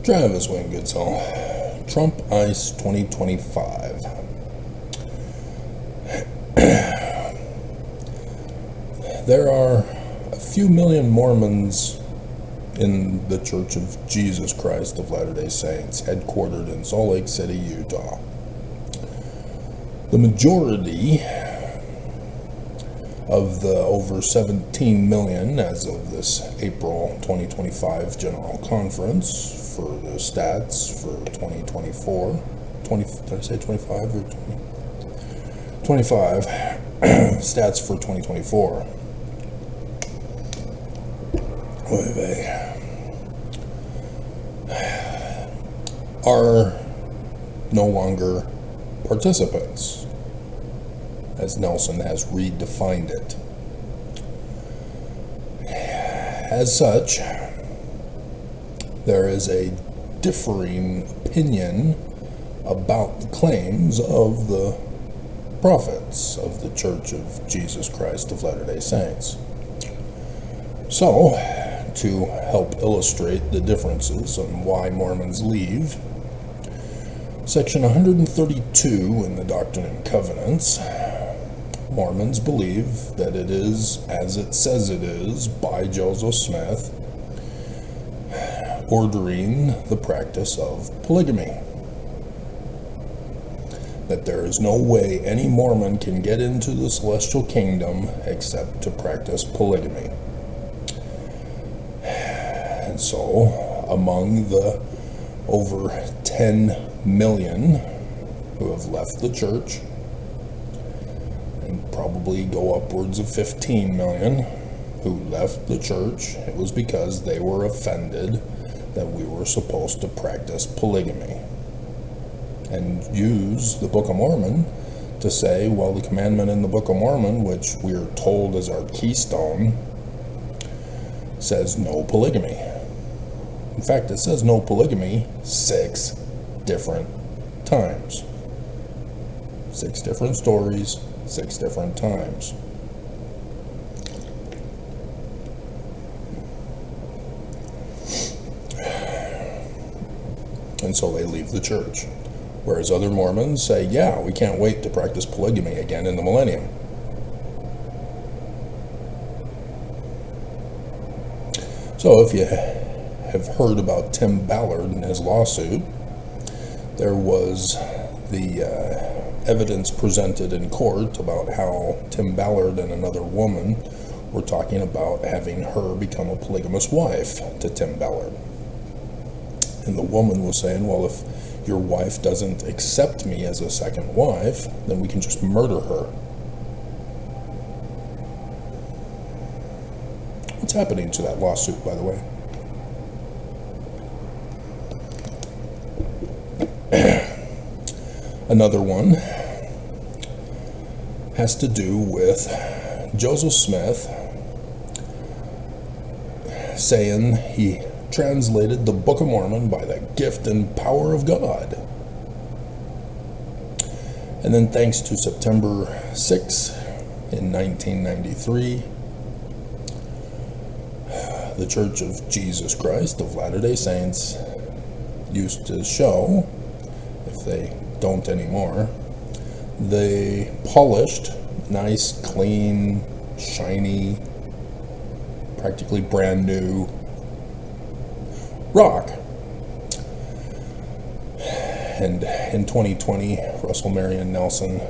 Travis Wingoodsall, Trump Ice 2025. There are a few million Mormons in the Church of Jesus Christ of Latter-day Saints, headquartered in Salt Lake City, Utah. The majority of the over 17 million as of this April 2025 General Conference for the stats for 2024, did I say 25 or 20? 25 stats for 2024. Are no longer participants, as Nelson has redefined it. As such, there is a differing opinion about the claims of the prophets of the Church of Jesus Christ of Latter-day Saints. So, to help illustrate the differences on why Mormons leave, Section 132 in the Doctrine and Covenants, Mormons believe that it is as it says it is by Joseph Smith, ordering the practice of polygamy. That there is no way any Mormon can get into the celestial kingdom except to practice polygamy. And so, among the over 10 million who have left the church, and probably go upwards of 15 million who left the church, it was because they were offended that we were supposed to practice polygamy, and use the Book of Mormon to say, well, the commandment in the Book of Mormon, which we are told is our keystone, says no polygamy. In fact, it says no polygamy 6 different times. 6 different stories, 6 different times. And so they leave the church. Whereas other Mormons say, yeah, we can't wait to practice polygamy again in the millennium. So if you have heard about Tim Ballard and his lawsuit, there was the evidence presented in court about how Tim Ballard and another woman were talking about having her become a polygamous wife to Tim Ballard. And the woman was saying, well, if your wife doesn't accept me as a second wife, then we can just murder her. What's happening to that lawsuit, by the way? Another one has to do with Joseph Smith saying he translated the Book of Mormon by the gift and power of God. And then thanks to September 6 in 1993, the Church of Jesus Christ of Latter-day Saints used to show, if they don't anymore, the polished, nice, clean, shiny, practically brand new rock. And in 2020, Russell Marion Nelson,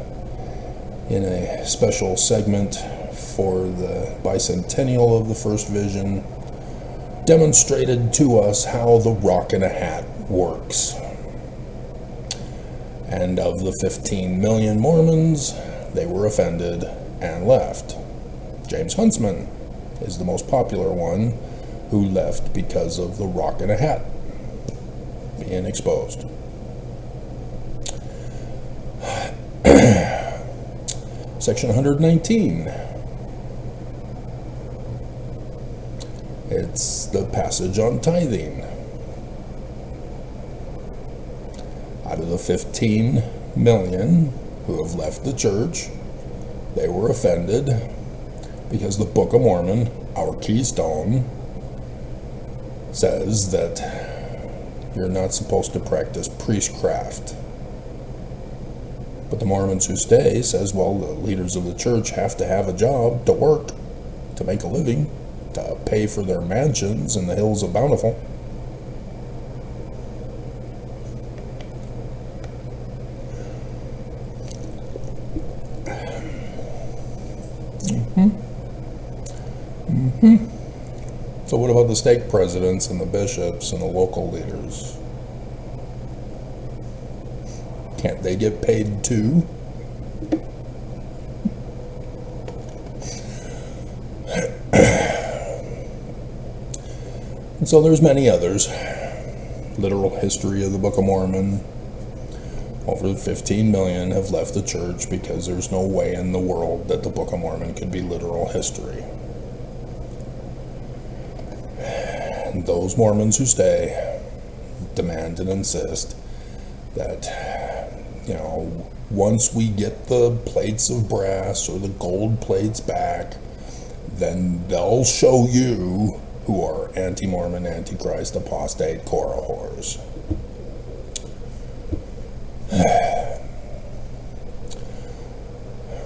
in a special segment for the bicentennial of the First Vision, demonstrated to us how the rock in a hat works. And of the 15 million Mormons, they were offended and left. James Huntsman is the most popular one who left because of the rock in a hat being exposed. Section 119. It's the passage on tithing. Out of the 15 million who have left the church, they were offended because the Book of Mormon, our keystone, says that You're not supposed to practice priestcraft. But the Mormons who stay says, well, the leaders of the church have to have a job to work, to make a living, to pay for their mansions in the hills of Bountiful. So what about the stake presidents and the bishops and the local leaders? Can't they get paid too? And so there's many others. Literal history of the Book of Mormon. Over 15 million have left the church because there's no way in the world that the Book of Mormon could be literal history. And those Mormons who stay demand and insist that, once we get the plates of brass or the gold plates back, then they'll show you who are anti-Mormon, antichrist, apostate, Korah whores.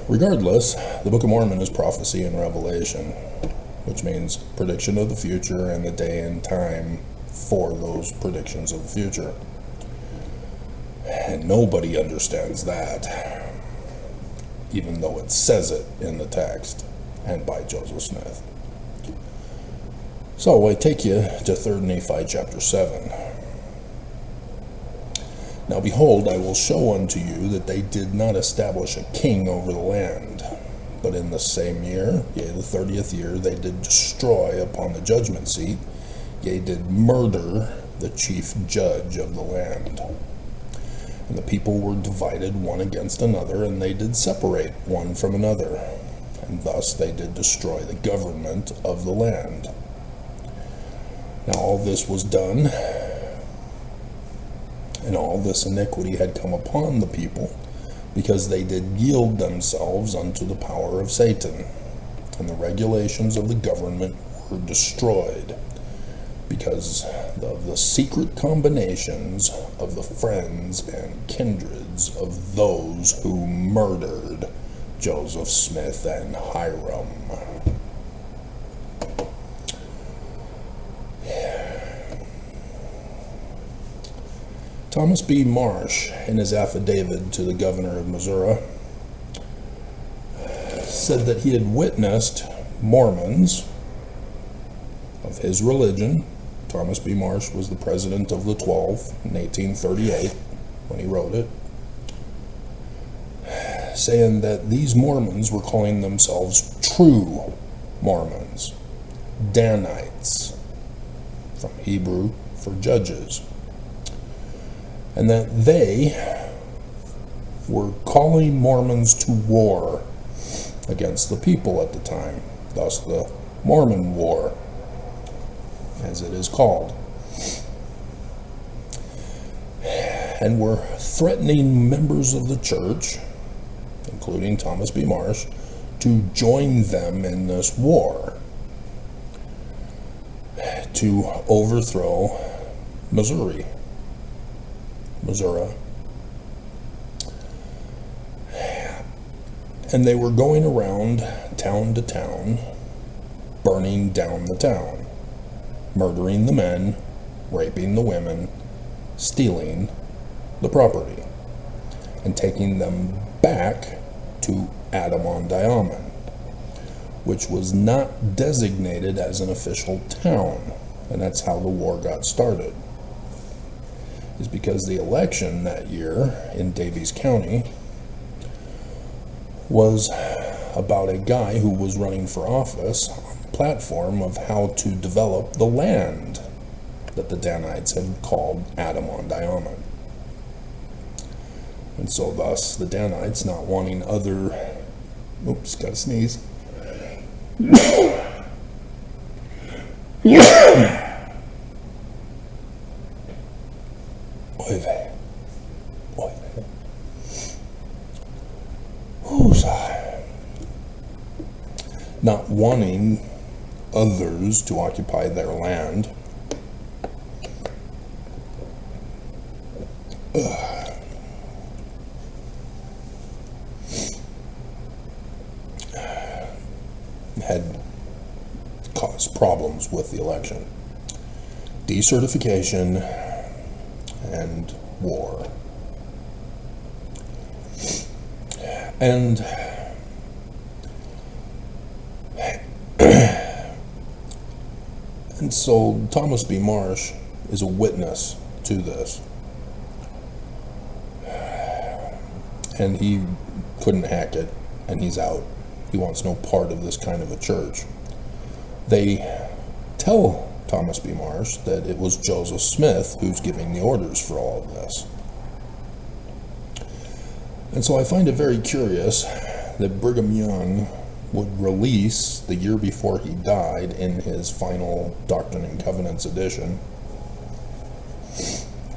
Regardless, the Book of Mormon is prophecy and revelation, which means prediction of the future and the day and time for those predictions of the future. And nobody understands that, even though it says it in the text and by Joseph Smith. So I take you to 3 Nephi chapter 7. Now behold, I will show unto you that they did not establish a king over the land, but in the same year, yea, the 30th year, they did destroy upon the judgment seat, yea, did murder the chief judge of the land. And the people were divided one against another, and they did separate one from another, and thus they did destroy the government of the land. Now all this was done, and all this iniquity had come upon the people, because they did yield themselves unto the power of Satan, and the regulations of the government were destroyed, because of the secret combinations of the friends and kindreds of those who murdered Joseph Smith and Hiram. Thomas B. Marsh, in his affidavit to the governor of Missouri, said that he had witnessed Mormons of his religion. Thomas B. Marsh was the president of the 12 in 1838 when he wrote it, saying that these Mormons were calling themselves true Mormons, Danites, from Hebrew for judges, and that they were calling Mormons to war against the people at the time, thus the Mormon War, as it is called, and were threatening members of the church, including Thomas B. Marsh, to join them in this war to overthrow Missouri. And they were going around town to town, burning down the town, murdering the men, raping the women, stealing the property, and taking them back to Adam-on-Diamond, which was not designated as an official town. And that's how the war got started, is because the election that year in Daviess County was about a guy who was running for office on the platform of how to develop the land that the Danites had called Adam-on-Diamond. And so thus the Danites, not wanting other, oops, gotta sneeze. Not wanting others to occupy their land, had caused problems with the election. Decertification and war. And so Thomas B. Marsh is a witness to this. And he couldn't hack it, and he's out. He wants no part of this kind of a church. They tell Thomas B. Marsh that it was Joseph Smith who's giving the orders for all of this. And so I find it very curious that Brigham Young would release, the year before he died, in his final Doctrine and Covenants edition,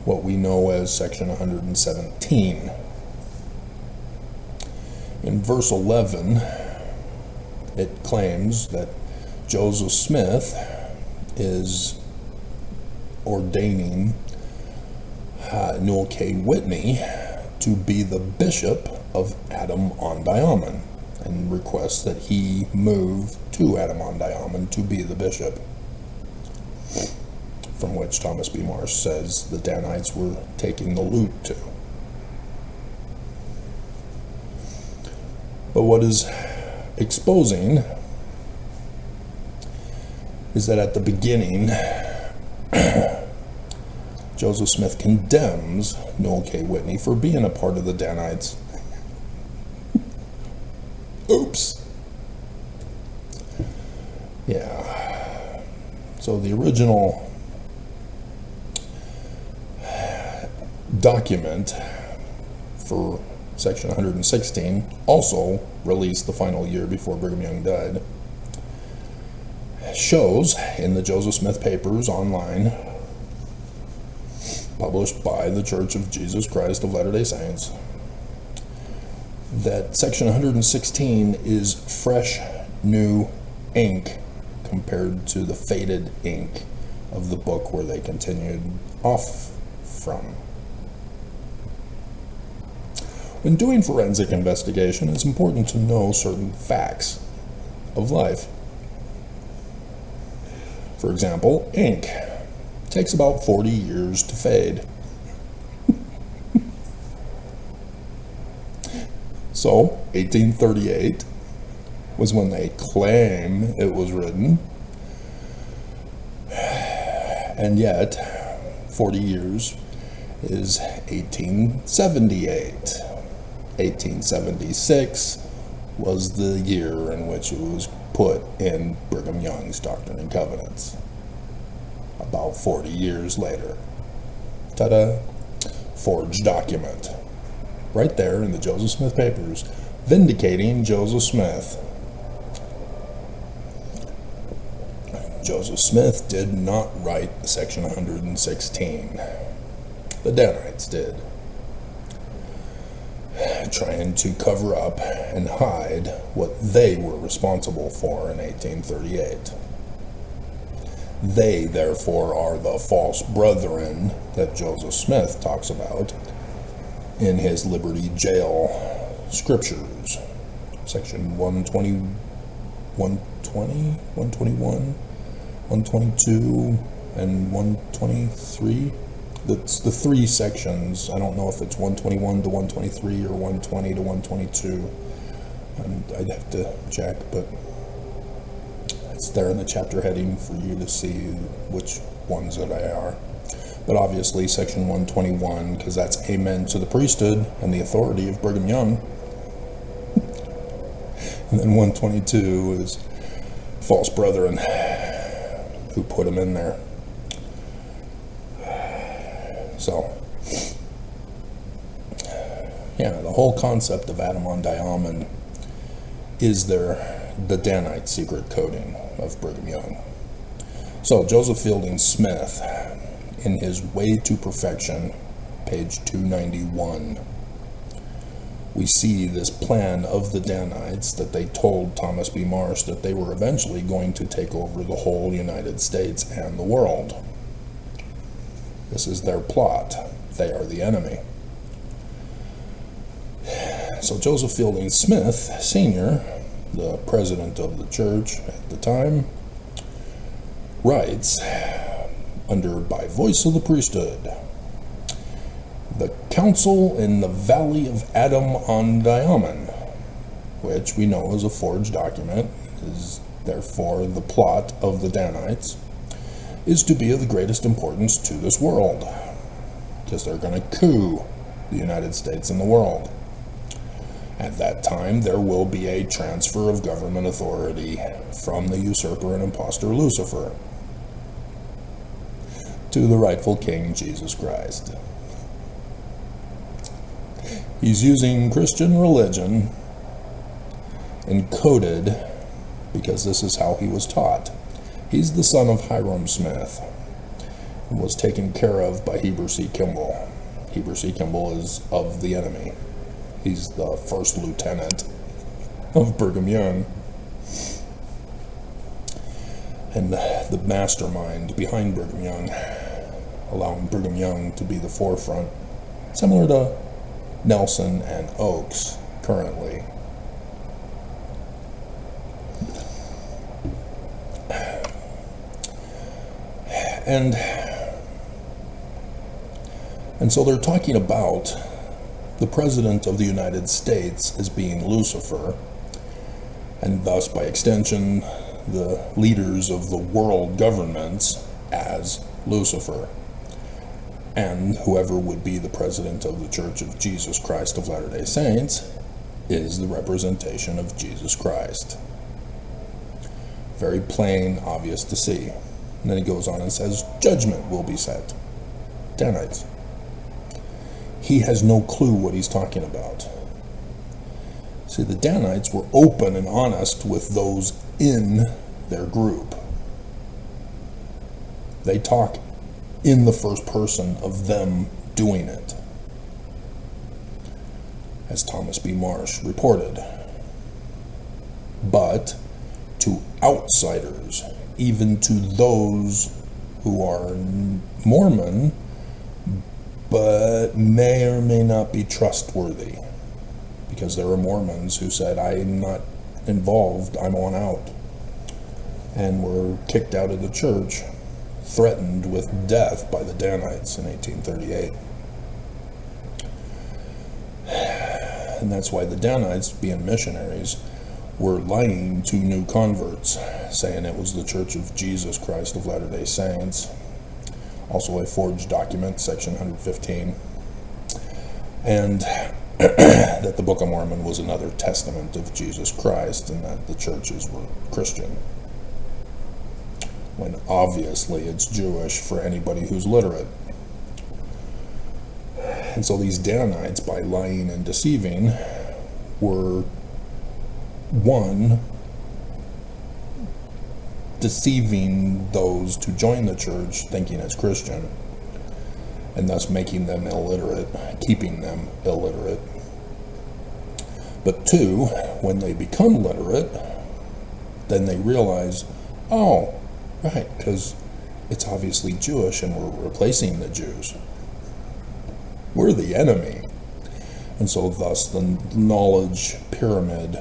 what we know as Section 117. In verse 11, it claims that Joseph Smith is ordaining Newell K. Whitney to be the bishop of Adam-on-Diamond, and requests that he move to Adam-on-Diamond to be the bishop, from which Thomas B. Marsh says the Danites were taking the loot to. But what is exposing is that at the beginning, Joseph Smith condemns Newell K. Whitney for being a part of the Danites. Oops. Yeah. So the original document for Section 116, also released the final year before Brigham Young died, shows in the Joseph Smith Papers online, published by the Church of Jesus Christ of Latter-day Saints, that Section 116 is fresh, new ink compared to the faded ink of the book where they continued off from. When doing forensic investigation, it's important to know certain facts of life. For example, ink takes about 40 years to fade. So, 1838 was when they claim it was written, and yet 40 years is 1878. 1876 was the year in which it was put in Brigham Young's Doctrine and Covenants. About 40 years later. Ta-da! Forged document. Right there in the Joseph Smith Papers, vindicating Joseph Smith. Joseph Smith did not write Section 116. The Danites did, trying to cover up and hide what they were responsible for in 1838. They, therefore, are the false brethren that Joseph Smith talks about in his Liberty Jail scriptures. Section 120, 120, 121, 122, and 123. That's the three sections. I don't know if it's 121 to 123 or 120 to 122. And I'd have to check, but it's there in the chapter heading for you to see which ones that they are. But obviously Section 121, because that's amen to the priesthood and the authority of Brigham Young. And then 122 is false brethren who put them in there. So, yeah, the whole concept of Adam-on-Diamond is the Danite secret coding of Brigham Young. So, Joseph Fielding Smith, in his Way to Perfection, page 291, we see this plan of the Danites that they told Thomas B. Marsh that they were eventually going to take over the whole United States and the world. This is their plot. They are the enemy. So Joseph Fielding Smith, Sr., the president of the church at the time, writes, by voice of the priesthood, the council in the Valley of Adam on Diamond, which we know is a forged document, is therefore the plot of the Danites, is to be of the greatest importance to this world, because they're going to coup the United States and the world. At that time, there will be a transfer of government authority from the usurper and impostor Lucifer to the rightful King Jesus Christ. He's using Christian religion encoded because this is how he was taught. He's the son of Hiram Smith and was taken care of by Heber C. Kimball. Heber C. Kimball is of the enemy. He's the first lieutenant of Brigham Young and the mastermind behind Brigham Young, allowing Brigham Young to be the forefront, similar to Nelson and Oakes currently. And so they're talking about the President of the United States as being Lucifer, and thus, by extension, the leaders of the world governments as Lucifer, and whoever would be the President of the Church of Jesus Christ of Latter-day Saints is the representation of Jesus Christ. Very plain, obvious to see. And then he goes on and says, judgment will be set. Danites. He has no clue what he's talking about. See, the Danites were open and honest with those in their group. They talk in the first person of them doing it, as Thomas B. Marsh reported. But to outsiders, even to those who are Mormon, but may or may not be trustworthy, because there are Mormons who said, I'm not involved, I'm on out, and were kicked out of the church, threatened with death by the Danites in 1838. And that's why the Danites, being missionaries, were lying to new converts, saying it was the Church of Jesus Christ of Latter-day Saints. Also a forged document, section 115, and that the Book of Mormon was another testament of Jesus Christ, and that the churches were Christian, when obviously it's Jewish for anybody who's literate. And so these Danites, by lying and deceiving, were, one, deceiving those to join the church thinking it's Christian, and thus making them illiterate, keeping them illiterate. But two, when they become literate, then they realize, oh, right, because it's obviously Jewish and we're replacing the Jews. We're the enemy. And so thus the knowledge pyramid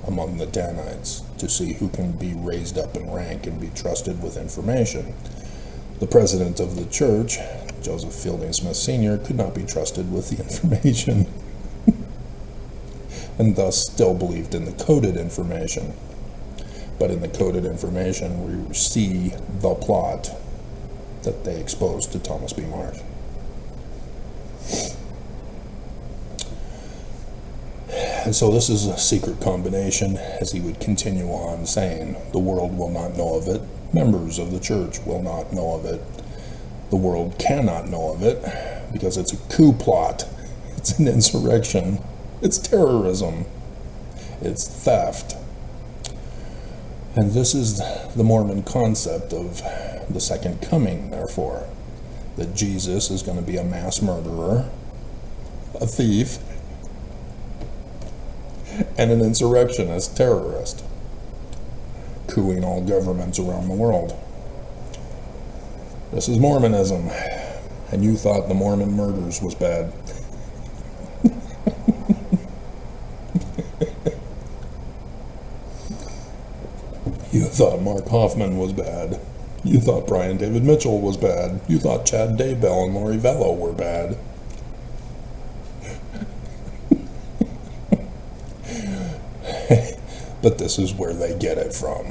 among the Danites, to see who can be raised up in rank and be trusted with information. The president of the church, Joseph Fielding Smith Sr., could not be trusted with the information and thus still believed in the coded information. But in the coded information, we see the plot that they exposed to Thomas B. Marsh. And so this is a secret combination, as he would continue on saying, the world will not know of it, members of the church will not know of it, the world cannot know of it, because it's a coup plot, it's an insurrection, it's terrorism, it's theft. And this is the Mormon concept of the second coming, therefore, that Jesus is going to be a mass murderer, a thief, and an insurrectionist terrorist, cooing all governments around the world. This is Mormonism, and you thought the Mormon murders was bad. You thought Mark Hoffman was bad. You thought Brian David Mitchell was bad. You thought Chad Daybell and Lori Vallow were bad. But this is where they get it from.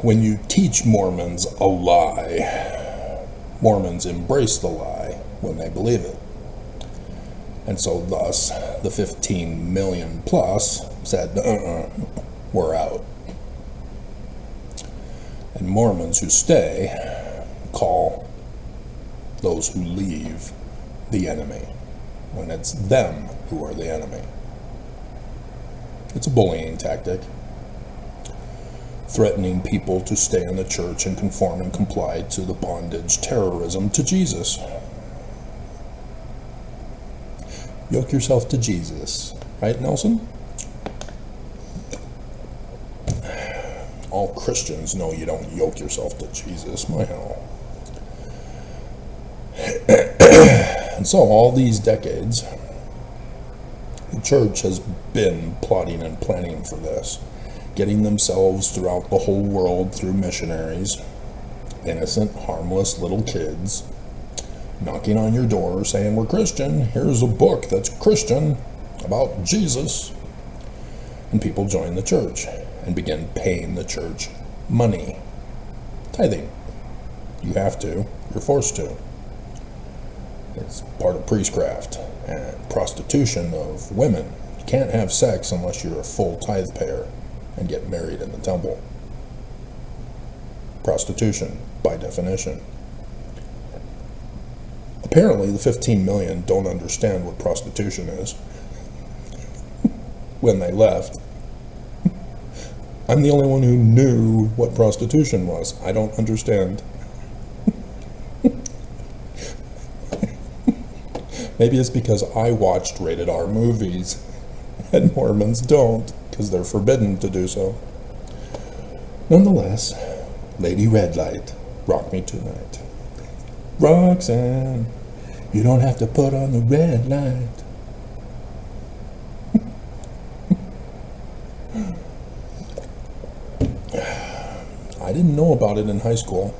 When you teach Mormons a lie, Mormons embrace the lie when they believe it. And so thus, the 15 million plus said, we're out. And Mormons who stay call those who leave the enemy, when it's them who are the enemy. It's a bullying tactic, threatening people to stay in the church and conform and comply to the bondage terrorism to Jesus. Yoke yourself to Jesus, right, Nelson? All Christians know you don't yoke yourself to Jesus, my hell. And so all these decades, the church has been plotting and planning for this, getting themselves throughout the whole world through missionaries, innocent, harmless little kids, knocking on your door saying, we're Christian, here's a book that's Christian about Jesus. And people join the church and begin paying the church money. Tithing. You have to, you're forced to. It's part of priestcraft and prostitution of women. You can't have sex unless you're a full tithe payer and get married in the temple. Prostitution, by definition. Apparently, the 15 million don't understand what prostitution is when they left. I'm the only one who knew what prostitution was. I don't understand. Maybe it's because I watched rated R movies and Mormons don't, because they're forbidden to do so. Nonetheless, Lady Red Light, rock me tonight. Roxanne, you don't have to put on the red light. I didn't know about it in high school.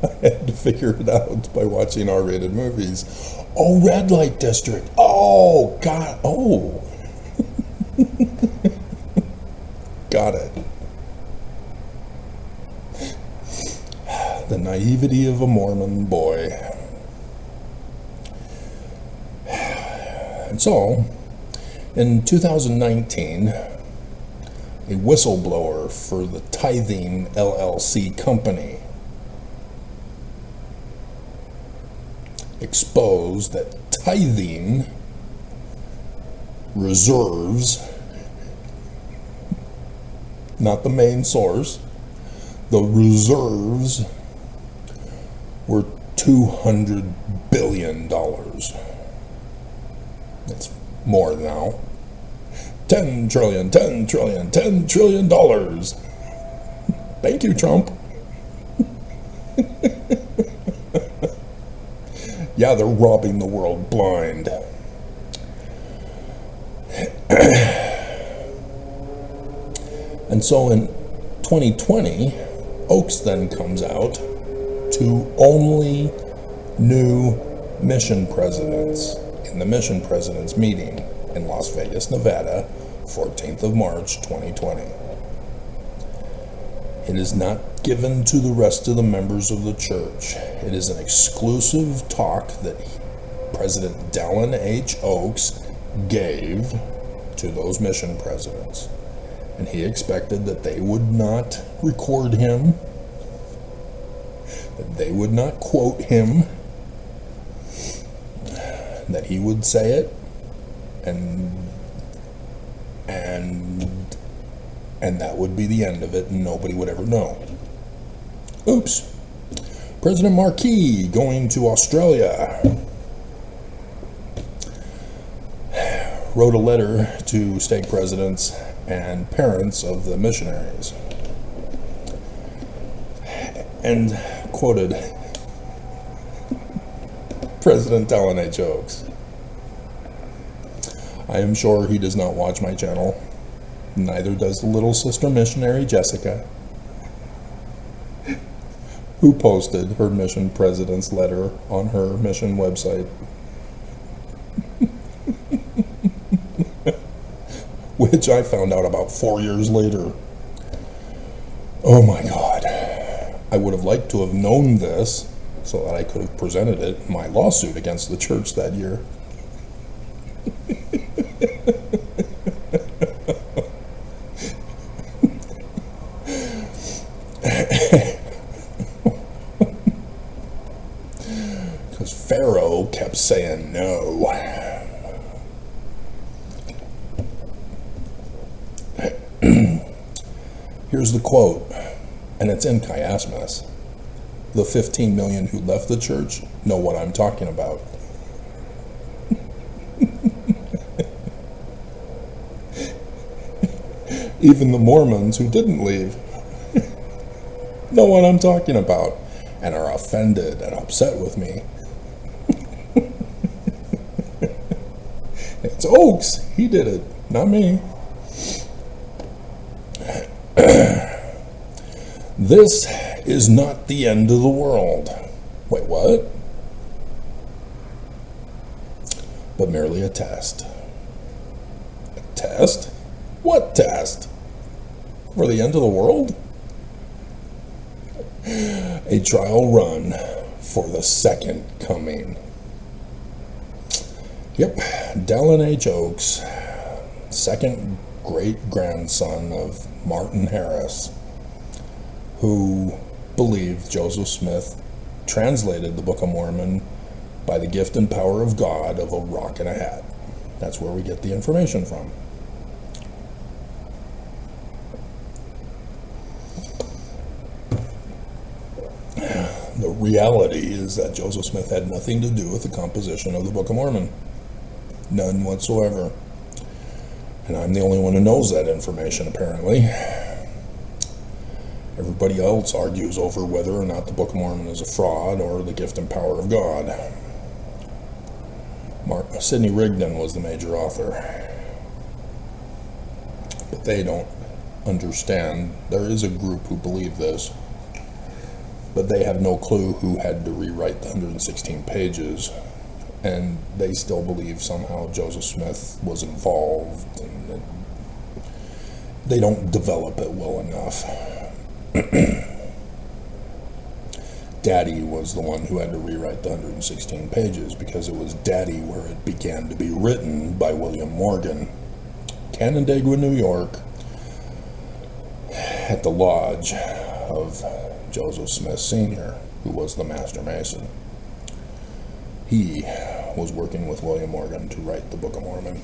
I had to figure it out by watching R-rated movies. Oh, red light district. Oh, God. Oh. Got it. The naivety of a Mormon boy. And so, in 2019, a whistleblower for the Tithing LLC company exposed that tithing reserves, not the main source, the reserves were $200 billion. That's more now. 10 trillion, 10 trillion, 10 trillion dollars. Thank you, Trump. Yeah, they're robbing the world blind. And so in 2020, Oaks then comes out to only new mission presidents in the mission presidents meeting in Las Vegas, Nevada, 14th of March, 2020. It is not given to the rest of the members of the church. It is an exclusive talk that President Dallin H. Oaks gave to those mission presidents. And he expected that they would not record him, that they would not quote him, that he would say it, and that would be the end of it, and nobody would ever know. Oops. President Marquis going to Australia. Wrote a letter to stake presidents and parents of the missionaries, and quoted President Dallin H. Oaks. I am sure he does not watch my channel, Neither does the little sister missionary Jessica, who posted her mission president's letter on her mission website, which I found out about 4 years later. Oh my God. I would have liked to have known this so that I could have presented it in my lawsuit against the church that year. Because Pharaoh kept saying no. Here's the quote, and it's in chiasmus. The 15 million who left the church know what I'm talking about. Even the Mormons who didn't leave know what I'm talking about and are offended and upset with me. It's Oaks. He did it, not me. This is not the end of the world. Wait, what? But merely a test. A test? What test? For the end of the world? A trial run for the second coming. Yep, Dallin H. Oaks, second great-grandson of Martin Harris, who believed Joseph Smith translated the Book of Mormon by the gift and power of God of a rock and a hat. That's where we get the information from. The reality is that Joseph Smith had nothing to do with the composition of the Book of Mormon. None whatsoever. And I'm the only one who knows that information, apparently. Everybody else argues over whether or not the Book of Mormon is a fraud or the gift and power of God. Sidney Rigdon was the major author. But they don't understand. There is a group who believe this, but they have no clue who had to rewrite the 116 pages, and they still believe somehow Joseph Smith was involved, and they don't develop it well enough. Daddy was the one who had to rewrite the 116 pages because it was Daddy where it began to be written by William Morgan, Canandaigua, New York, at the lodge of Joseph Smith Sr., who was the Master Mason. He was working with William Morgan to write the Book of Mormon,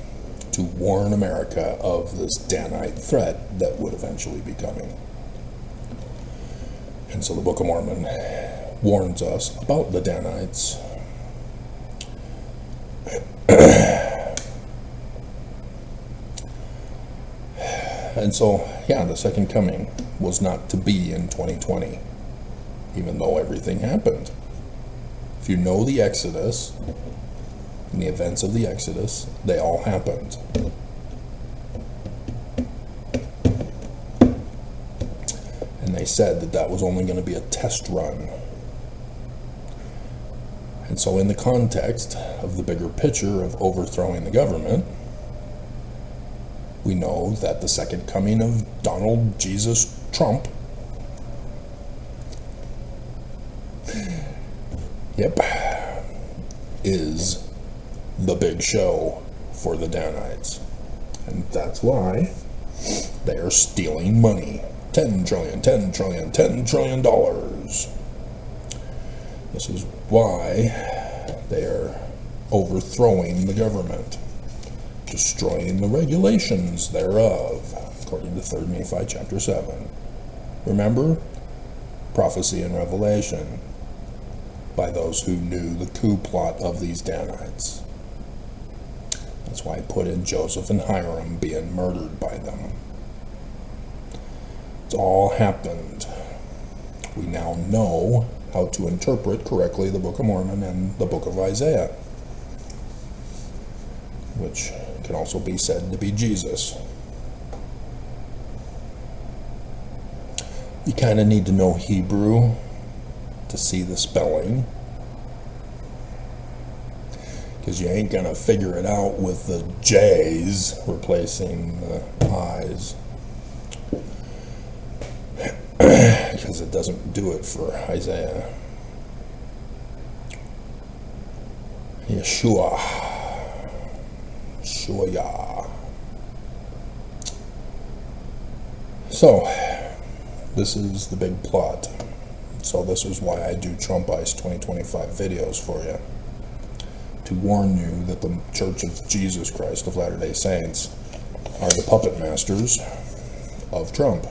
to warn America of this Danite threat that would eventually be coming. And so the Book of Mormon warns us about the Danites. And so, yeah, the second coming was not to be in 2020, even though everything happened. If you know the Exodus and the events of the Exodus, they all happened. And they said that that was only going to be a test run. And so in the context of the bigger picture of overthrowing the government, we know that the second coming of Donald Jesus Trump, yep, is the big show for the Danites. And that's why they are stealing money. $10 trillion. This is why they are overthrowing the government, destroying the regulations thereof, according to 3 Nephi chapter 7. Remember? Prophecy and revelation by those who knew the coup plot of these Danites. That's why I put in Joseph and Hiram being murdered by them. It's all happened. We now know how to interpret correctly the Book of Mormon and the Book of Isaiah, which can also be said to be Jesus. You kind of need to know Hebrew to see the spelling, because you ain't going to figure it out with the J's replacing the I's, because it doesn't do it for Isaiah. Yeshua. So, this is the big plot. So this is why I do Trumpice 2025 videos for you. To warn you that the Church of Jesus Christ of Latter-day Saints are the puppet masters of Trump.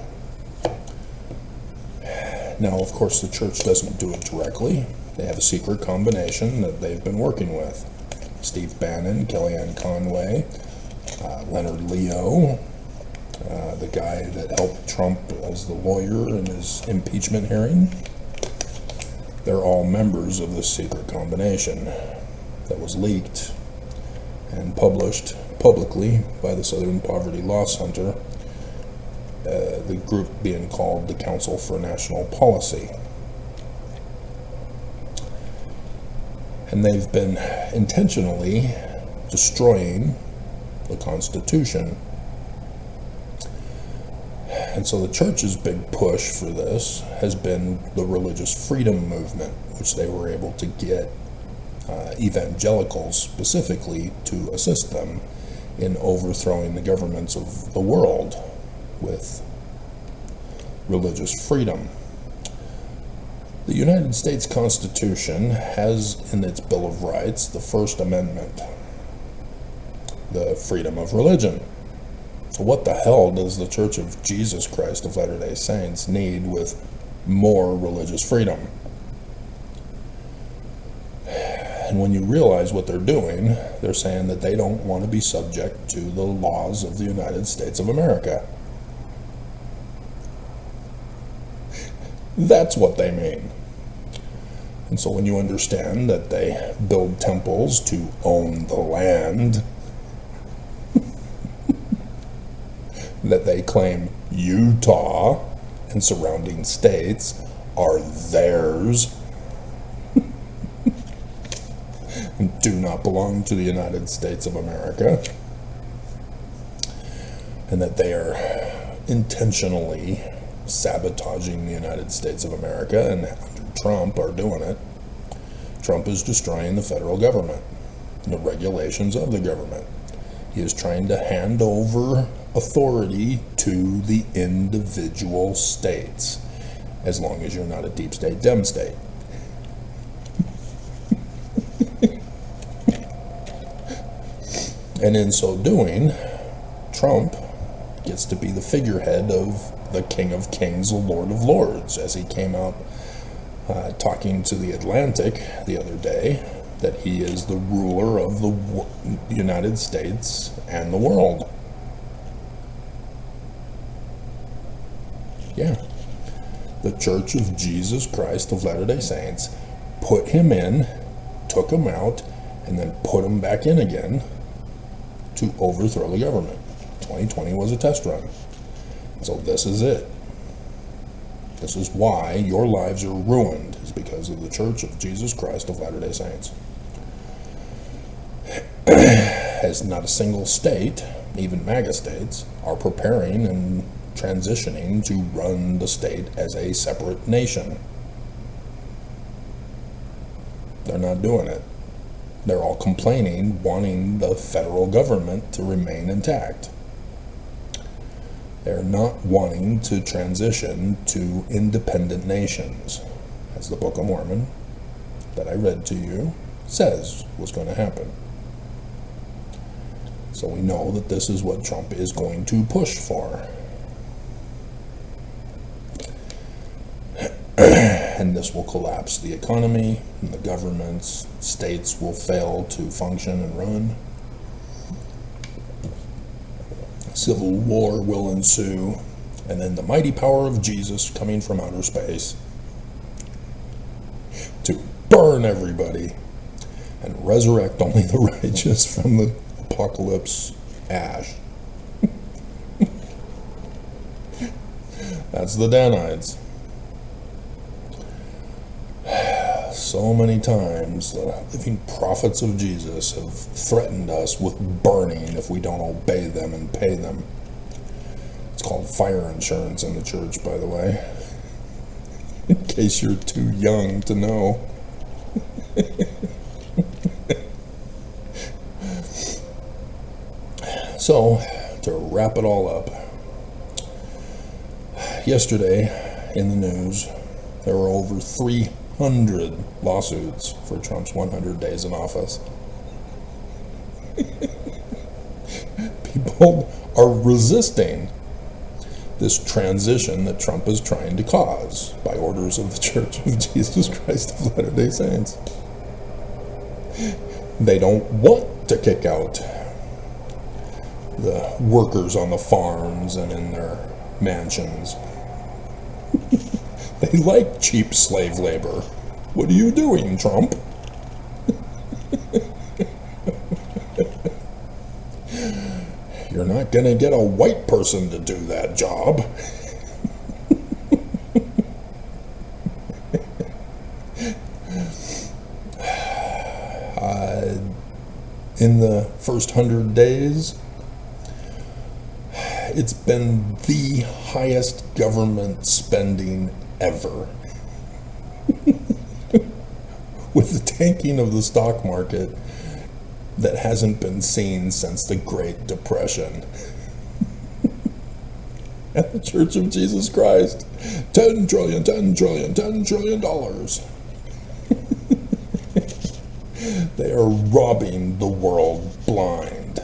Now, of course, the church doesn't do it directly. They have a secret combination that they've been working with. Steve Bannon, Kellyanne Conway, Leonard Leo, the guy that helped Trump as the lawyer in his impeachment hearing. They're all members of this secret combination that was leaked and published publicly by the Southern Poverty Law Center, the group being called the Council for National Policy. And they've been intentionally destroying the Constitution. And so the church's big push for this has been the religious freedom movement, which they were able to get evangelicals specifically to assist them in overthrowing the governments of the world with religious freedom. The United States Constitution has in its Bill of Rights the First Amendment, the freedom of religion. So what the hell does the Church of Jesus Christ of Latter-day Saints need with more religious freedom? And when you realize what they're doing, they're saying that they don't want to be subject to the laws of the United States of America. That's what they mean. And so when you understand that they build temples to own the land, that they claim Utah and surrounding states are theirs, and do not belong to the United States of America, and that they are intentionally sabotaging the United States of America, and under Trump are doing it. Trump is destroying the federal government, the regulations of the government. He is trying to hand over authority to the individual states, as long as you're not a deep state, dem state. And in so doing, Trump gets to be the figurehead of the King of Kings, the Lord of Lords, as he came out talking to the Atlantic the other day, that he is the ruler of the United States and the world. Yeah. The Church of Jesus Christ of Latter-day Saints put him in, took him out, and then put him back in again to overthrow the government. 2020 was a test run. So this is it. This is why your lives are ruined, is because of the Church of Jesus Christ of Latter-day Saints. As not a single state, even MAGA states, are preparing and transitioning to run the state as a separate nation. They're not doing it. They're all complaining, wanting the federal government to remain intact. They're not wanting to transition to independent nations, as the Book of Mormon that I read to you says was going to happen. So we know that this is what Trump is going to push for. And this will collapse the economy, and the governments, states will fail to function and run. Civil war will ensue, and then the mighty power of Jesus coming from outer space to burn everybody and resurrect only the righteous from the apocalypse ash. That's the Danites. So many times the living prophets of Jesus have threatened us with burning if we don't obey them and pay them. It's called fire insurance in the church, by the way, in case you're too young to know. So, to wrap it all up, yesterday in the news, there were over 300 lawsuits for Trump's 100 days in office. People are resisting this transition that Trump is trying to cause by orders of the Church of Jesus Christ of Latter-day Saints. They don't want to kick out the workers on the farms and in their mansions. They like cheap slave labor. What are you doing, Trump? You're not going to get a white person to do that job. In the first 100 days, it's been the highest government spending ever. With the tanking of the stock market that hasn't been seen since the Great Depression. And the Church of Jesus Christ, $10 trillion. They are robbing the world blind.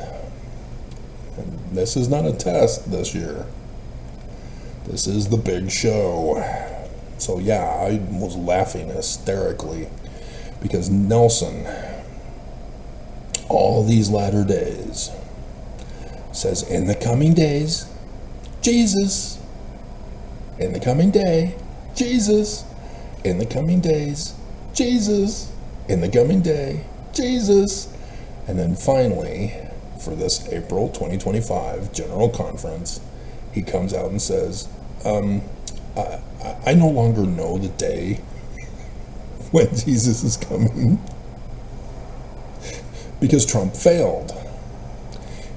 And this is not a test this year. This is the big show. So yeah, I was laughing hysterically because Nelson, all these latter days, says, in the coming days, Jesus. In the coming day, Jesus. In the coming days, Jesus. In the coming day, Jesus. And then finally, for this April 2025 General Conference, he comes out and says, I no longer know the day when Jesus is coming. Because Trump failed.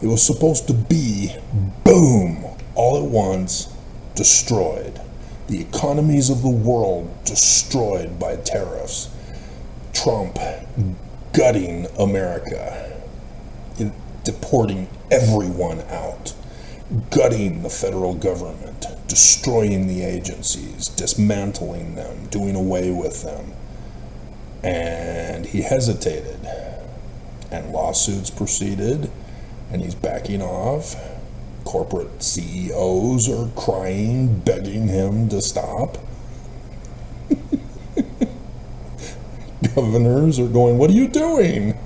It was supposed to be, boom, all at once, destroyed. The economies of the world destroyed by tariffs. Trump gutting America, deporting everyone out, gutting the federal government, destroying the agencies, dismantling them, doing away with them. And he hesitated. And lawsuits proceeded, and he's backing off. Corporate CEOs are crying, begging him to stop. Governors are going, what are you doing?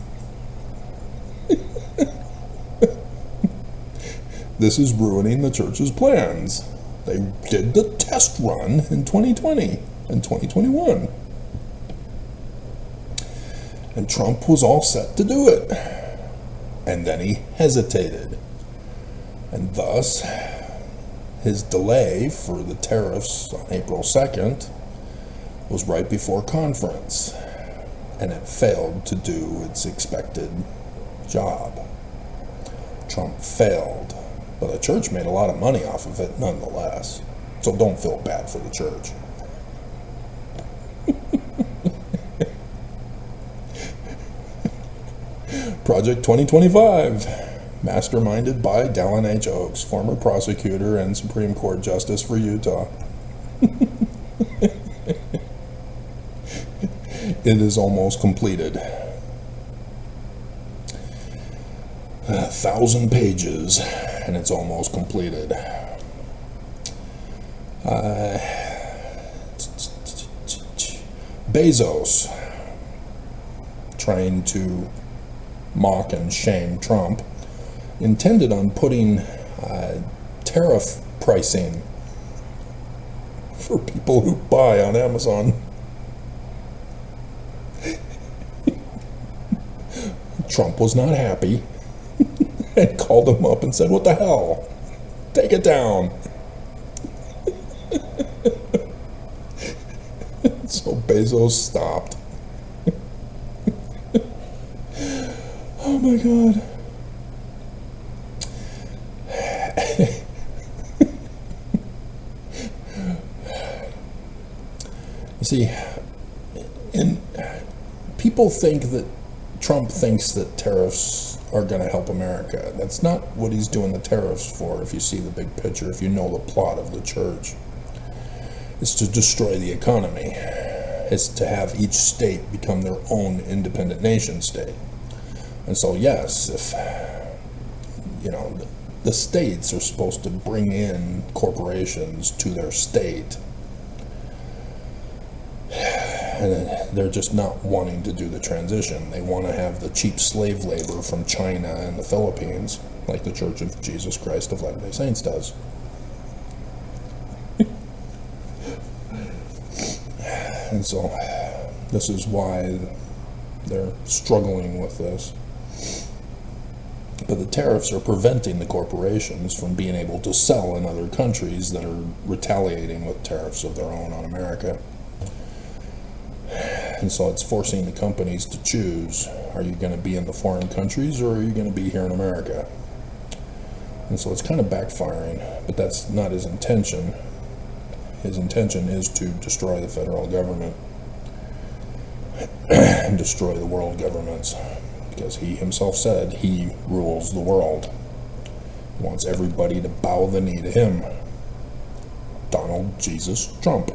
This is ruining the church's plans. They did the test run in 2020 and 2021. And Trump was all set to do it. And then he hesitated. And thus, his delay for the tariffs on April 2nd was right before conference. And it failed to do its expected job. Trump failed. But the church made a lot of money off of it nonetheless. So don't feel bad for the church. Project 2025, masterminded by Dallin H. Oaks, former prosecutor and Supreme Court Justice for Utah. It is almost completed. 1,000 pages, and it's almost completed. Bezos, trying to mock and shame Trump, intended on putting tariff pricing for people who buy on Amazon. Trump was not happy and called him up and said, what the hell? Take it down. So Bezos stopped. my God. You see, and people think that Trump thinks that tariffs are going to help America. That's not what he's doing the tariffs for, if you see the big picture, if you know the plot of the church. It's to destroy the economy. It's to have each state become their own independent nation state. And so, yes, if, the states are supposed to bring in corporations to their state, and they're just not wanting to do the transition. They want to have the cheap slave labor from China and the Philippines, like the Church of Jesus Christ of Latter-day Saints does. And so this is why they're struggling with this. But the tariffs are preventing the corporations from being able to sell in other countries that are retaliating with tariffs of their own on America. And so it's forcing the companies to choose, are you going to be in the foreign countries or are you going to be here in America? And so it's kind of backfiring, but that's not his intention. His intention is to destroy the federal government and destroy the world governments, because he himself said he rules the world. He wants everybody to bow the knee to him. Donald Jesus Trump.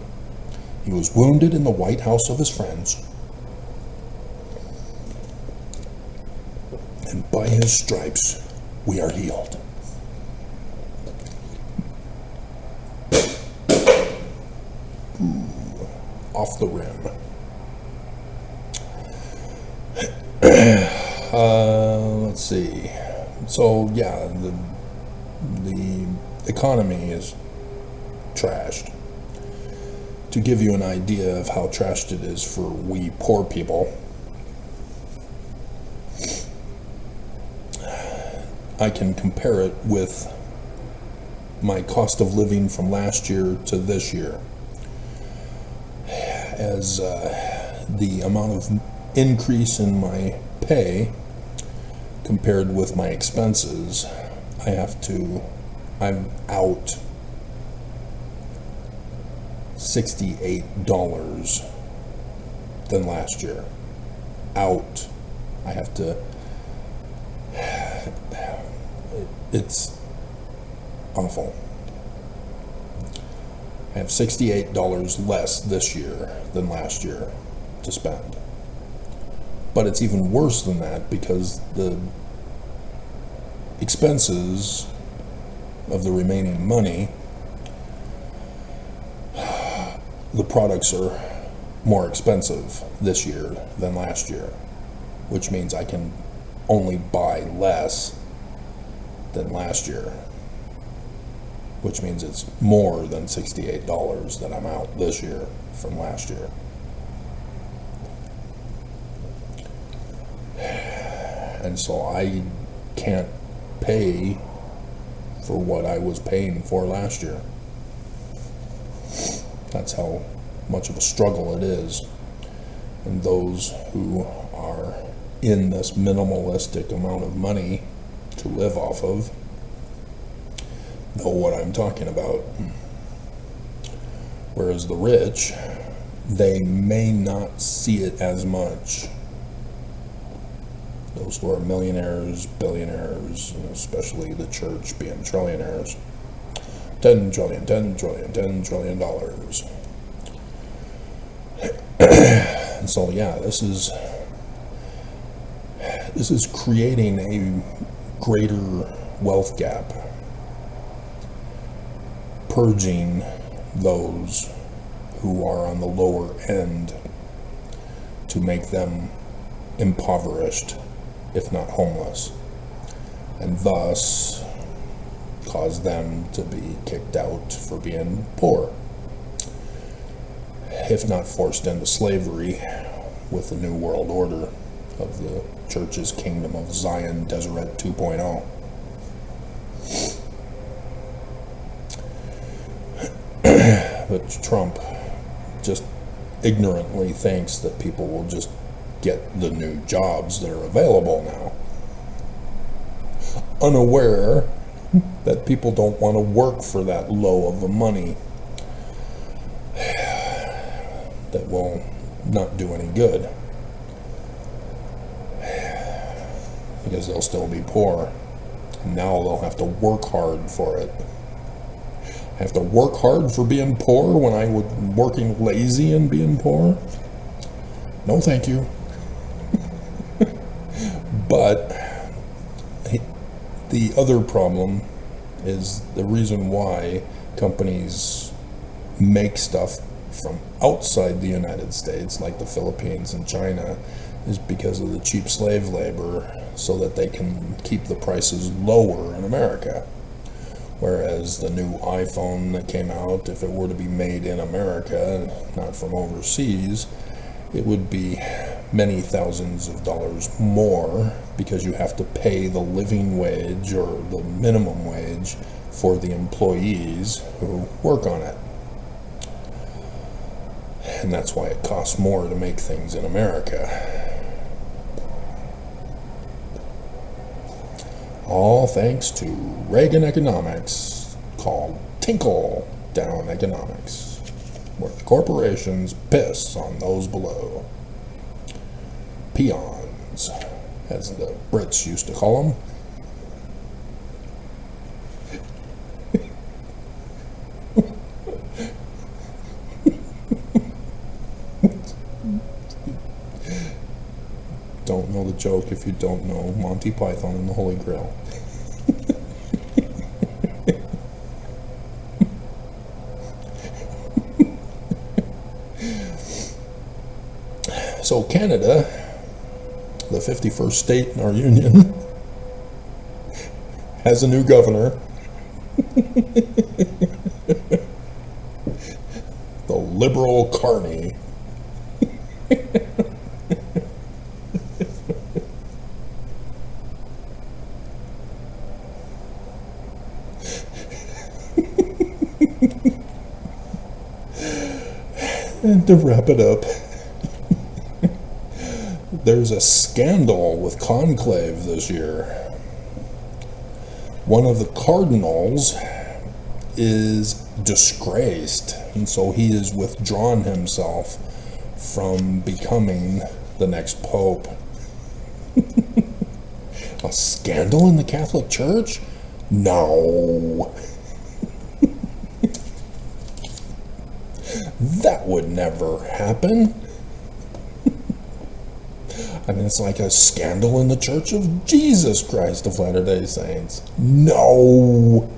He was wounded in the White House of his friends, and by his stripes we are healed. Off the rim. Let's see. So yeah, the economy is trashed. To give you an idea of how trashed it is for we poor people, I can compare it with my cost of living from last year to this year. As the amount of increase in my pay compared with my expenses, I'm out $68 than last year. Out. I have to, it's awful. I have $68 less this year than last year to spend. But it's even worse than that, because the expenses of the remaining money, the products are more expensive this year than last year, which means I can only buy less than last year, which means it's more than $68 that I'm out this year from last year. And so I can't pay for what I was paying for last year. That's how much of a struggle it is. And those who are in this minimalistic amount of money to live off of know what I'm talking about. Whereas the rich, they may not see it as much. Those who are millionaires, billionaires, and especially the church being trillionaires. $10 trillion, $10 trillion, $10 trillion. And so, yeah, this is creating a greater wealth gap, purging those who are on the lower end to make them impoverished, if not homeless, and thus cause them to be kicked out for being poor, if not forced into slavery with the New World Order of the Church's Kingdom of Zion Deseret 2.0. But Trump just ignorantly thinks that people will just get the new jobs that are available now. unaware that people don't want to work for that low of a money that will not do any good, because they'll still be poor, and now they'll have to work hard for it. I have to work hard for being poor when I was working lazy and being poor? No, thank you. But the other problem is the reason why companies make stuff from outside the United States, like the Philippines and China, is because of the cheap slave labor, so that they can keep the prices lower in America. Whereas the new iPhone that came out, if it were to be made in America, not from overseas, it would be many thousands of dollars more, because you have to pay the living wage or the minimum wage for the employees who work on it. And that's why it costs more to make things in America. All thanks to Reagan economics, called tinkle-down economics, where corporations piss on those below. Peons, as the Brits used to call them. Don't know the joke if you don't know Monty Python and the Holy Grail. So Canada, the 51st state in our union, has a new governor. The liberal Carney. And to wrap it up, there's a scandal with conclave this year. One of the cardinals is disgraced, and so he has withdrawn himself from becoming the next pope. A scandal in the Catholic Church? No. That would never happen. I mean, it's like a scandal in the Church of Jesus Christ of Latter-day Saints. No.